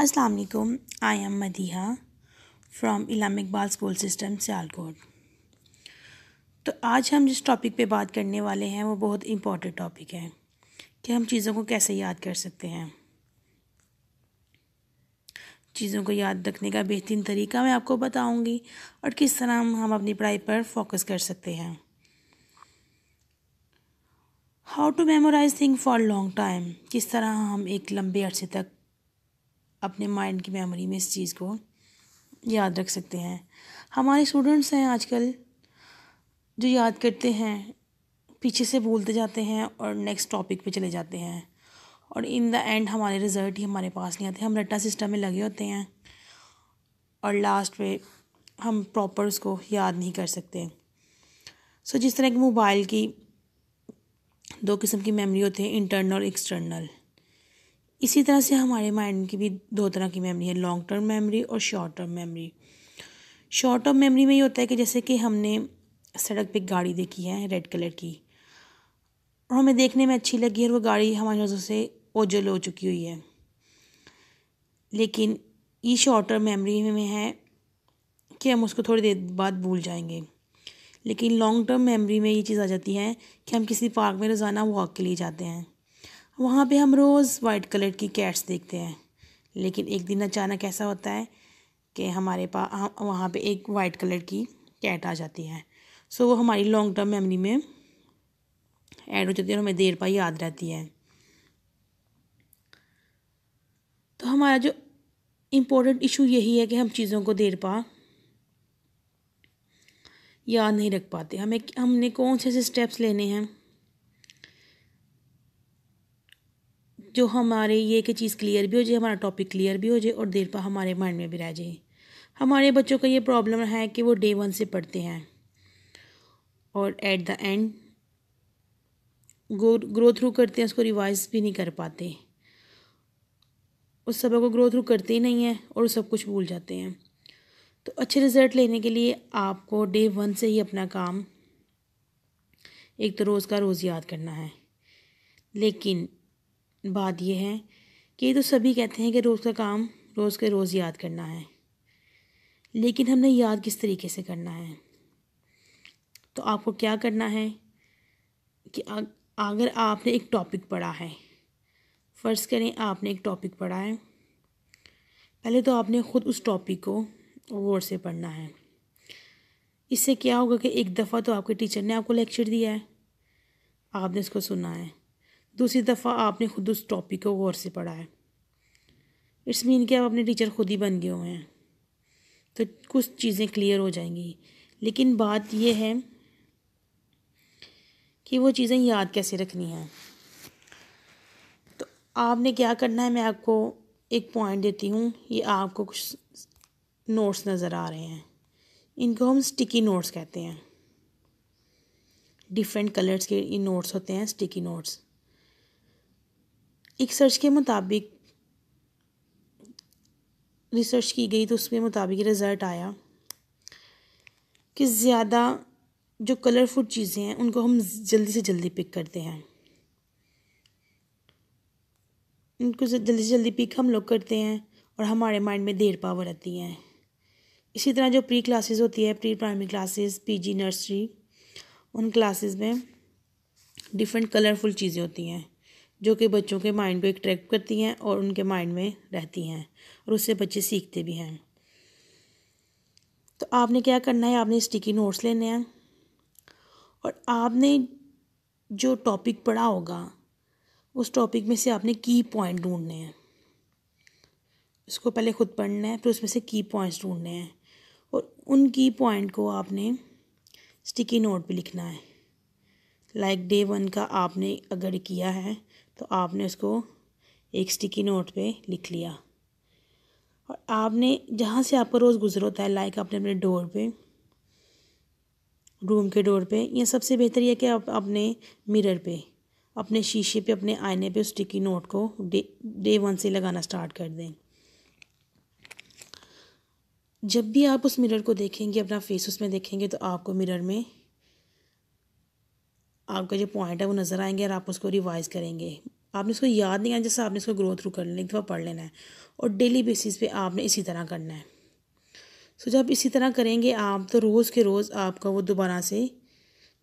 अस्सलाम वालेकुम। I am Madiha from Ilam Iqbal school system Sialkot. तो आज हम जिस टॉपिक पे बात करने वाले हैं वो बहुत इम्पोर्टेंट टॉपिक है कि हम चीज़ों को कैसे याद कर सकते हैं। चीज़ों को याद रखने का बेहतरीन तरीका मैं आपको बताऊंगी और किस तरह हम अपनी पढ़ाई पर फोकस कर सकते हैं। How to memorise thing for long time, किस तरह हम एक लंबे अरसे तक अपने माइंड की मेमोरी में इस चीज़ को याद रख सकते हैं। हमारे स्टूडेंट्स हैं आजकल जो याद करते हैं पीछे से भूलते जाते हैं और नेक्स्ट टॉपिक पे चले जाते हैं और इन द एंड हमारे रिज़ल्ट ही हमारे पास नहीं आते। हम रट्टा सिस्टम में लगे होते हैं और लास्ट पे हम प्रॉपर उसको याद नहीं कर सकते। सो जिस तरह की मोबाइल की दो किस्म की मेमोरी होती है, इंटरनल और एक्सटर्नल, इसी तरह से हमारे माइंड की भी दो तरह की मेमोरी है, लॉन्ग टर्म मेमोरी और short term memory. Short term memory में ये होता है कि जैसे कि हमने सड़क पे गाड़ी देखी है रेड कलर की और हमें देखने में अच्छी लगी है और वो गाड़ी हमारी नज़रों से ओझल हो चुकी हुई है, लेकिन ये शॉर्ट टर्म मेमोरी में है कि हम उसको थोड़ी देर बाद भूल जाएंगे। लेकिन लॉन्ग टर्म मेमोरी में ये चीज़ आ जाती है कि हम किसी पार्क में रोज़ाना वॉक के लिए जाते हैं, वहाँ पे हम रोज़ वाइट कलर की कैट्स देखते हैं, लेकिन एक दिन अचानक ऐसा होता है कि हमारे पास वहाँ पे एक वाइट कलर की कैट आ जाती है। सो वो हमारी लॉन्ग टर्म मेमोरी में ऐड हो जाती है और हमें देर पर याद रहती है। तो हमारा जो इम्पोर्टेंट इशू यही है कि हम चीज़ों को देर पा याद नहीं रख पाते। हमने कौन से ऐसे स्टेप्स लेने हैं जो हमारे ये कि चीज़ क्लियर भी हो जाए, हमारा टॉपिक क्लियर भी हो जाए और देर पर हमारे माइंड में भी रह जाए। हमारे बच्चों का ये प्रॉब्लम है कि वो डे 1 से पढ़ते हैं और at the end grow through करते हैं, उसको रिवाइज भी नहीं कर पाते, उस सबक को ग्रो थ्रू करते ही नहीं हैं और सब कुछ भूल जाते हैं। तो अच्छे रिज़ल्ट लेने के लिए आपको डे 1 से ही अपना काम एक तो रोज़ का रोज़ याद करना है। लेकिन बात यह है कि ये तो सभी कहते हैं कि रोज़ का काम रोज़ के रोज़ याद करना है, लेकिन हमने याद किस तरीके से करना है। तो आपको क्या करना है कि अगर आपने एक टॉपिक पढ़ा है, फ़र्ज़ करें आपने एक टॉपिक पढ़ा है, पहले तो आपने ख़ुद उस टॉपिक को गौर से पढ़ना है। इससे क्या होगा कि एक दफ़ा तो आपके टीचर ने आपको लेक्चर दिया है, आपने इसको सुना है, दूसरी दफ़ा आपने ख़ुद उस टॉपिक को गौर से पढ़ा है। इट्स मीन कि आप अपने टीचर खुद ही बन गए हुए हैं, तो कुछ चीज़ें क्लियर हो जाएंगी। लेकिन बात यह है कि वो चीज़ें याद कैसे रखनी हैं। तो आपने क्या करना है, मैं आपको एक पॉइंट देती हूँ। ये आपको कुछ नोट्स नज़र आ रहे हैं, इनको हम स्टिकी नोट्स कहते हैं। डिफरेंट कलर्स के ये नोट्स होते हैं, स्टिकी नोट्स। एक सर्च के मुताबिक रिसर्च की गई तो उसके मुताबिक रिज़ल्ट आया कि ज़्यादा जो कलरफुल चीज़ें हैं उनको हम जल्दी से जल्दी पिक करते हैं, उनको जल्दी से जल्दी पिक हम लोग करते हैं और हमारे माइंड में देर पावर रहती हैं। इसी तरह जो प्री क्लासेस होती है, pre primary classes, PG nursery, उन क्लासेस में डिफरेंट कलरफुल चीज़ें होती हैं जो कि बच्चों के माइंड को अट्रैक्ट करती हैं और उनके माइंड में रहती हैं और उससे बच्चे सीखते भी हैं। तो आपने क्या करना है, आपने स्टिकी नोट्स लेने हैं और आपने जो टॉपिक पढ़ा होगा उस टॉपिक में से आपने की पॉइंट ढूंढने हैं। उसको पहले खुद पढ़ना है, फिर उसमें से की पॉइंट्स ढूंढने हैं और उन की पॉइंट को आपने स्टिकी नोट पे लिखना है। लाइक डे 1 का आपने अगर किया है तो आपने उसको एक स्टिकी नोट पे लिख लिया और आपने जहाँ से आपका रोज़ गुजर होता है, लाइक आपने अपने डोर पे, रूम के डोर पे, या सबसे बेहतर यह कि आप अपने मिरर पे, अपने शीशे पे, अपने आईने पे उस स्टिकी नोट को डे 1 से लगाना स्टार्ट कर दें। जब भी आप उस मिरर को देखेंगे, अपना फेस उसमें देखेंगे, तो आपको मिरर में आपका जो पॉइंट है वो नज़र आएंगे और आप उसको रिवाइज़ करेंगे। आपने इसको याद नहीं आना, जैसे आपने इसको ग्रो थ्रू कर लेना, एक दफ़ा पढ़ लेना है और डेली बेसिस पे आपने इसी तरह करना है। सो जब इसी तरह करेंगे आप तो रोज़ के रोज़ आपका वो दोबारा से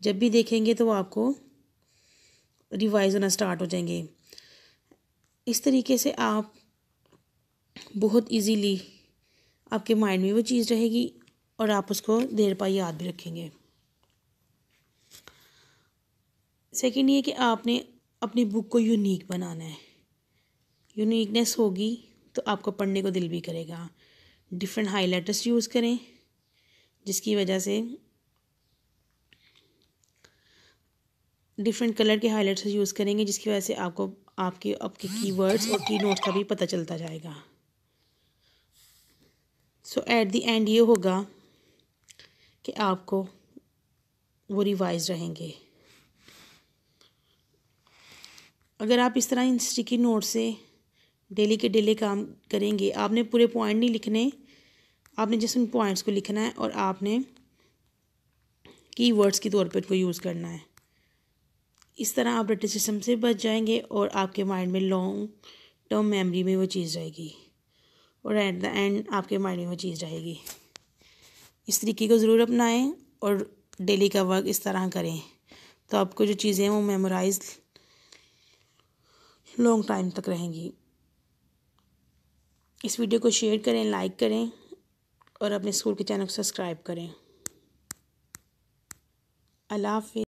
जब भी देखेंगे तो वो आपको रिवाइज होना स्टार्ट हो जाएंगे। इस तरीके से आप बहुत इजीली आपके माइंड में वो चीज़ रहेगी और आप उसको देर पा याद भी रखेंगे। सेकंड ये कि आपने अपनी बुक को यूनिक बनाना है। यूनिकनेस होगी तो आपको पढ़ने को दिल भी करेगा। डिफरेंट हाइलाइटर्स यूज़ करें जिसकी वजह से डिफरेंट कलर के हाइलाइटर्स यूज़ करेंगे जिसकी वजह से आपको आपके आपके कीवर्ड्स और की नोट्स का भी पता चलता जाएगा। सो एट द एंड ये होगा कि आपको वो रिवाइज रहेंगे। अगर आप इस तरह इन स्टिकी नोट से डेली के डेली काम करेंगे, आपने पूरे पॉइंट नहीं लिखने, आपने जस्ट उन पॉइंट्स को लिखना है और आपने कीवर्ड्स के तौर पे उनको यूज़ करना है। इस तरह आप रट्टे सिस्टम से बच जाएंगे और आपके माइंड में लॉन्ग टर्म मेमोरी में वो चीज़ रहेगी और एट द एंड आपके माइंड में वो चीज़ रहेगी। इस तरीके को ज़रूर अपनाएं और डेली का वर्क इस तरह करें तो आपको जो चीज़ें हैं वो मेमोराइज लॉन्ग टाइम तक रहेंगी। इस वीडियो को शेयर करें, लाइक करें और अपने स्कूल के चैनल को सब्सक्राइब करें। अल्लाह हाफ़िज़।